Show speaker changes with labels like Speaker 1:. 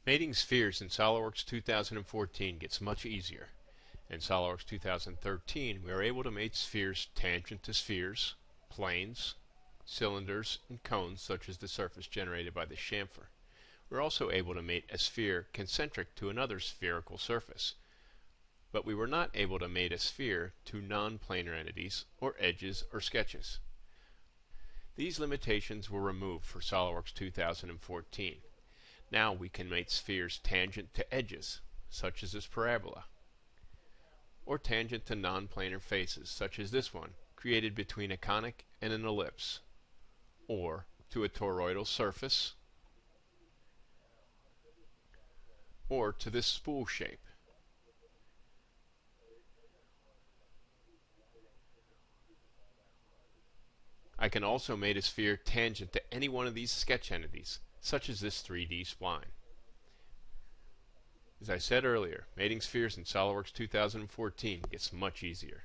Speaker 1: Mating spheres in SolidWorks 2014 gets much easier. In SolidWorks 2013, we are able to mate spheres tangent to spheres, planes, cylinders, and cones such as the surface generated by the chamfer. We're also able to mate a sphere concentric to another spherical surface, but we were not able to mate a sphere to non-planar entities or edges or sketches. These limitations were removed for SolidWorks 2014. Now we can mate spheres tangent to edges, such as this parabola, or tangent to non-planar faces, such as this one, created between a conic and an ellipse, or to a toroidal surface, or to this spool shape. I can also mate a sphere tangent to any one of these sketch entities, such as this 3D spline. As I said earlier, mating spheres in SolidWorks 2014 gets much easier.